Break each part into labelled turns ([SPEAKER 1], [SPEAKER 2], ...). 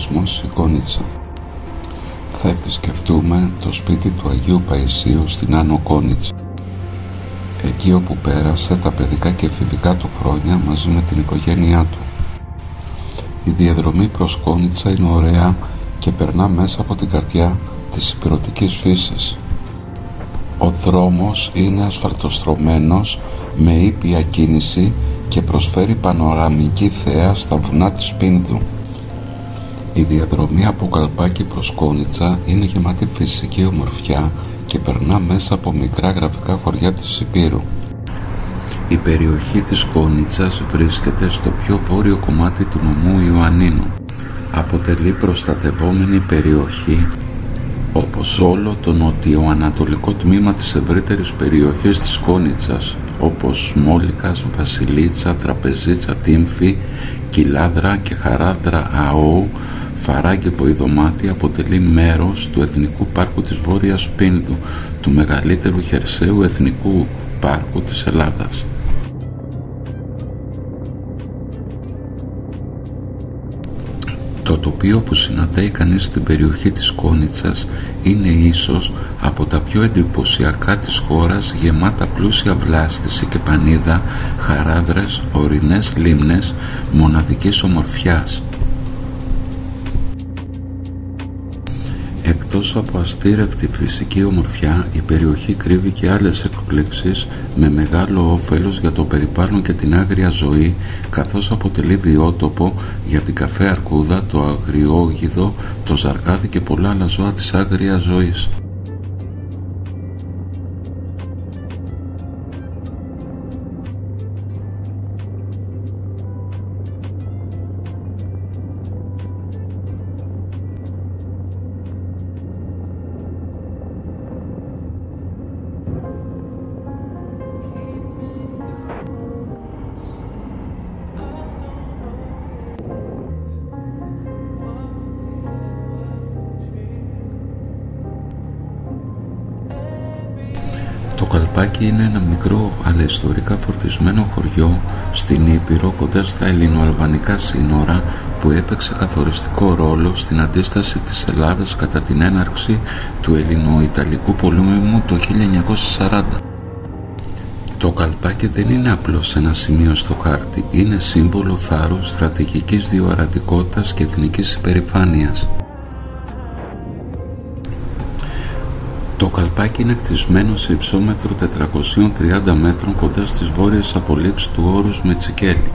[SPEAKER 1] προορισμός η Κόνιτσα. Θα επισκεφτούμε το σπίτι του Αγίου Παϊσίου στην Άνω Κόνιτσα, εκεί όπου πέρασε τα παιδικά και εφηβικά του χρόνια μαζί με την οικογένειά του. Η διαδρομή προς Κόνιτσα είναι ωραία και περνά μέσα από την καρδιά της ηπειρωτικής φύσης. Ο δρόμος είναι ασφαλτοστρωμένος με ήπια κίνηση και προσφέρει πανοραμική θέα στα βουνά της Πίνδου. Η διαδρομή από Καλπάκι προς Κόνιτσα είναι γεμάτη φυσική ομορφιά και περνά μέσα από μικρά γραφικά χωριά της Υπήρου. Η περιοχή της Κόνιτσας βρίσκεται στο πιο βόρειο κομμάτι του νομού Ιωαννίνου. Αποτελεί προστατευόμενη περιοχή, όπως όλο το νοτιοανατολικό τμήμα της ευρύτερης περιοχής της Κόνιτσας, όπως Μόλικας, Βασιλίτσα, Τραπεζίτσα, Τύμφη, Κιλάδρα και Χαράδρα Αόου, Φαράγγε Βοηδομάτη. Αποτελεί μέρος του Εθνικού Πάρκου της Βόρειας Πίνδου, του μεγαλύτερου χερσαίου εθνικού πάρκου της Ελλάδας. Το τοπίο που συναντάει κανείς στην περιοχή της Κόνιτσας είναι ίσως από τα πιο εντυπωσιακά της χώρας, γεμάτα πλούσια βλάστηση και πανίδα, χαράδρες, ορεινές λίμνες μοναδικής ομορφιάς. Εκτός από αστήρευτη φυσική ομορφιά, η περιοχή κρύβει και άλλες εκπλήξεις με μεγάλο όφελος για το περιβάλλον και την άγρια ζωή, καθώς αποτελεί βιότοπο για την καφέ αρκούδα, το αγριόγιδο, το ζαρκάδι και πολλά άλλα ζώα της άγριας ζωής. Το Καλπάκι είναι ένα μικρό αλλά ιστορικά φορτισμένο χωριό στην Ήπειρο κοντά στα ελληνοαλβανικά σύνορα, που έπαιξε καθοριστικό ρόλο στην αντίσταση της Ελλάδας κατά την έναρξη του Ελληνο-Ιταλικού πολέμου το 1940. Το Καλπάκι δεν είναι απλώς ένα σημείο στο χάρτη, είναι σύμβολο θάρρους, στρατηγικής διορατικότητας και εθνικής υπερηφάνειας. Το Καλπάκι είναι κτισμένο σε υψόμετρο 430 μέτρων κοντά στις βόρειες απολύξεις του όρους Μετσικέλη.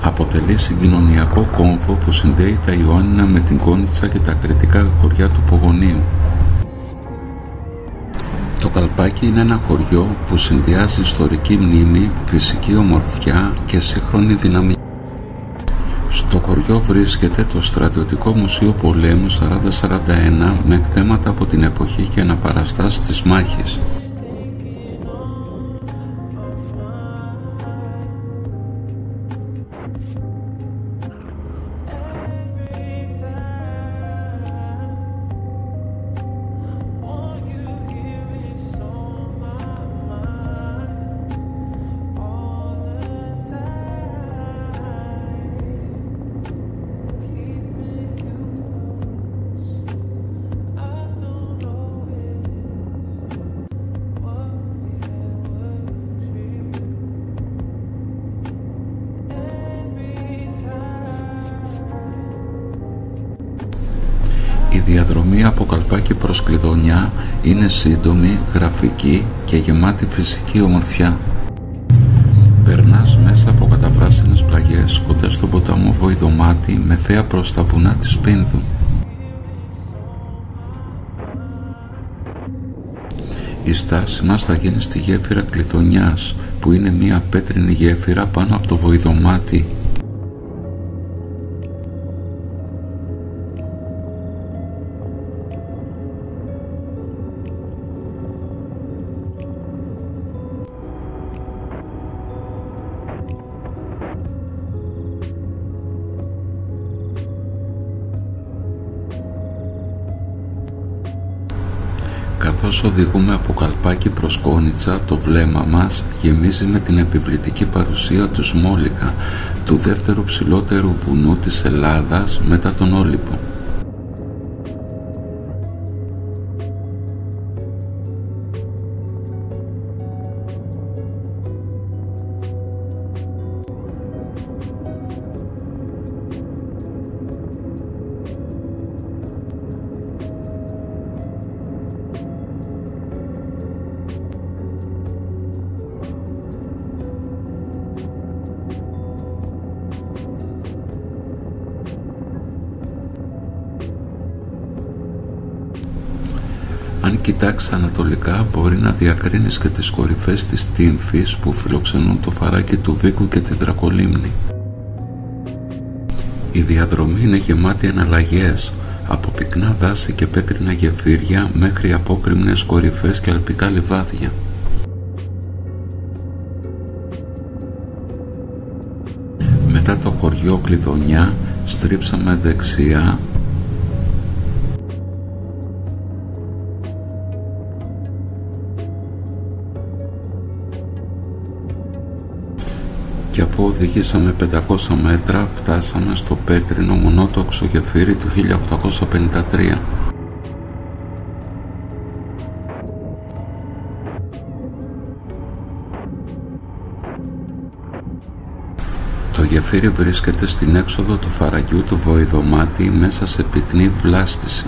[SPEAKER 1] Αποτελεί συγκοινωνιακό κόμβο που συνδέει τα Ιωάννινα με την Κόνιτσα και τα κρητικά χωριά του Πογονίου. Το Καλπάκι είναι ένα χωριό που συνδυάζει ιστορική μνήμη, φυσική ομορφιά και σύγχρονη δυναμική. Στο χωριό βρίσκεται το Στρατιωτικό Μουσείο Πολέμου 4041 με εκθέματα από την εποχή και αναπαραστάσεις της μάχης. Η διαδρομή από Καλπάκι προς Κλειδονιά είναι σύντομη, γραφική και γεμάτη φυσική ομορφιά. Περνάς μέσα από καταπράσινες πλαγιές κοντά στον ποταμό Βοηδομάτη με θέα προς τα βουνά της Πίνδου. Η στάση μας θα γίνει στη γέφυρα Κλειδονιάς, που είναι μια πέτρινη γέφυρα πάνω από το Βοηδομάτι. Καθώς οδηγούμε από Καλπάκι προς Κόνιτσα, το βλέμμα μας γεμίζει με την επιβλητική παρουσία του Μόλικα, του δεύτερου ψηλότερου βουνού της Ελλάδας μετά τον Όλυμπο. κοιτάξεις ανατολικά μπορεί να διακρίνεις και τις κορυφές της Τύμφης που φιλοξενούν το φαράκι του Βίκου και τη Δρακολύμνη. Η διαδρομή είναι γεμάτη εναλλαγές, από πυκνά δάση και πέτρινα γεφύρια μέχρι απόκρημνες κορυφές και αλπικά λιβάδια. Μετά το χωριό Κλειδονιά στρίψαμε δεξιά και αφού οδηγήσαμε 500 μέτρα φτάσαμε στο πέτρινο μονότοξο γεφύρι του 1853. Το γεφύρι βρίσκεται στην έξοδο του φαραγγιού του Βοηδομάτη μέσα σε πυκνή βλάστηση.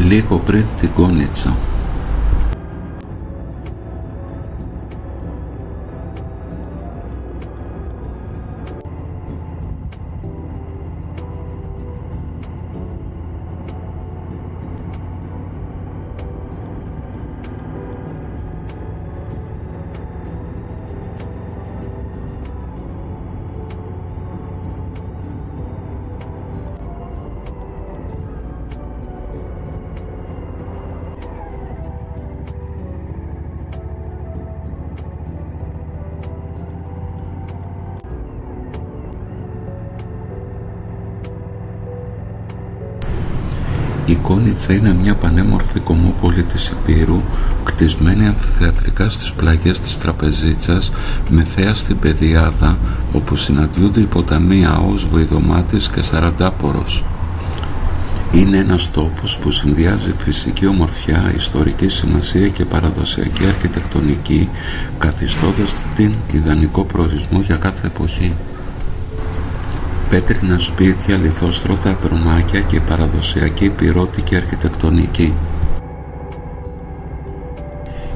[SPEAKER 1] Λίγο πριν την Κόνιτσα. Η Κόνιτσα είναι μια πανέμορφη κομμόπολη της Υπήρου, κτισμένη αμφιθεατρικά στις πλαγιές της Τραπεζίτσας, με θέα στην Πεδιάδα, όπου συναντιούνται οι ποταμοί Αός, Βοηδομάτης και Σαραντάπορος. Είναι ένας τόπος που συνδυάζει φυσική ομορφιά, ιστορική σημασία και παραδοσιακή αρχιτεκτονική, καθιστώντας την ιδανικό προορισμό για κάθε εποχή. Πέτρινα σπίτια, λιθόστρωτα δρομάκια και παραδοσιακή πυρώτικη αρχιτεκτονική.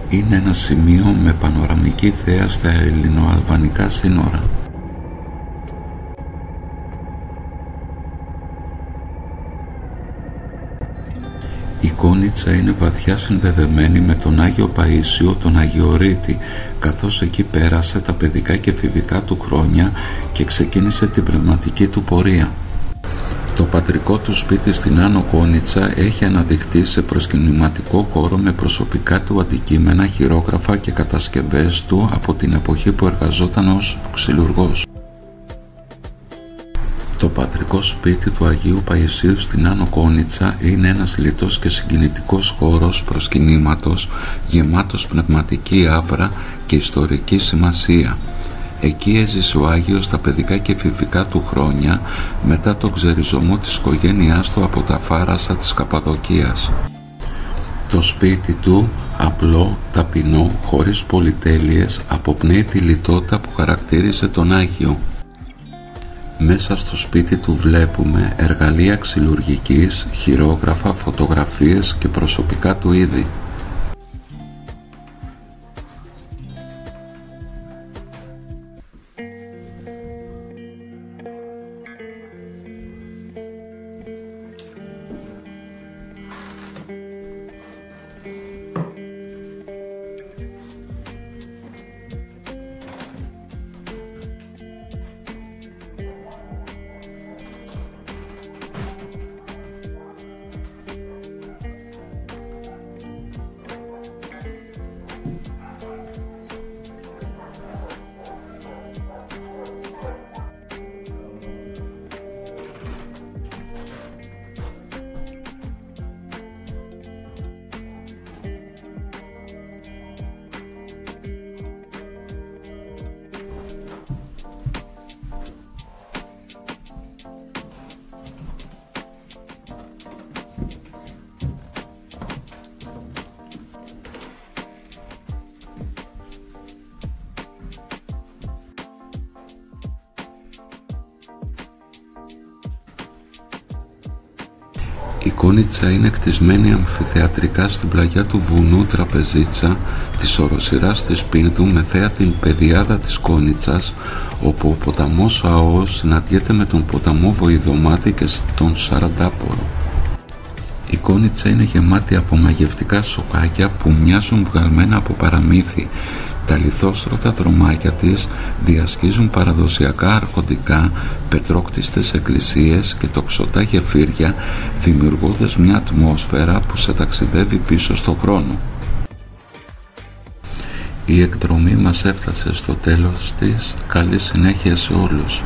[SPEAKER 1] Είναι ένα σημείο με πανοραμική θέα στα ελληνοαλβανικά σύνορα. Η Κόνιτσα είναι βαθιά συνδεδεμένη με τον Άγιο Παΐσιο, τον Αγιορείτη, καθώς εκεί πέρασε τα παιδικά και εφηβικά του χρόνια και ξεκίνησε την πνευματική του πορεία. Το πατρικό του σπίτι στην Άνω Κόνιτσα έχει αναδειχθεί σε προσκυνηματικό χώρο με προσωπικά του αντικείμενα, χειρόγραφα και κατασκευές του από την εποχή που εργαζόταν ως ξυλουργός. Το πατρικό σπίτι του Αγίου Παϊσίου στην Άνω Κόνιτσα είναι ένας λιτός και συγκινητικός χώρος προσκυνήματος, γεμάτος πνευματική άβρα και ιστορική σημασία. Εκεί έζησε ο Άγιος τα παιδικά και εφηβικά του χρόνια μετά τον ξεριζωμό της οικογένειάς του από τα Φάρασα της Καπαδοκίας. Το σπίτι του, απλό, ταπεινό, χωρίς πολυτέλειες, αποπνέει τη λιτότητα που χαρακτήριζε τον Άγιο. Μέσα στο σπίτι του βλέπουμε εργαλεία ξυλουργικής, χειρόγραφα, φωτογραφίες και προσωπικά του είδη. Η Κόνιτσα είναι κτισμένη αμφιθεατρικά στην πλαγιά του βουνού Τραπεζίτσα της οροσειράς της Πίνδου με θέα την πεδιάδα της Κόνιτσας, όπου ο ποταμός Αός συναντιέται με τον ποταμό Βοηδομάτη και τον Σαραντάπορο. Η Κόνιτσα είναι γεμάτη από μαγευτικά σοκάκια που μοιάζουν βγαλμένα από παραμύθι. Τα λιθόστρωτα δρομάκια της διασχίζουν παραδοσιακά αρχοντικά, πετρόκτιστες εκκλησίες και τοξωτά γεφύρια, δημιουργώντας μια ατμόσφαιρα που σε ταξιδεύει πίσω στο χρόνο. Η εκδρομή μας έφτασε στο τέλος της. Καλή συνέχεια σε όλους.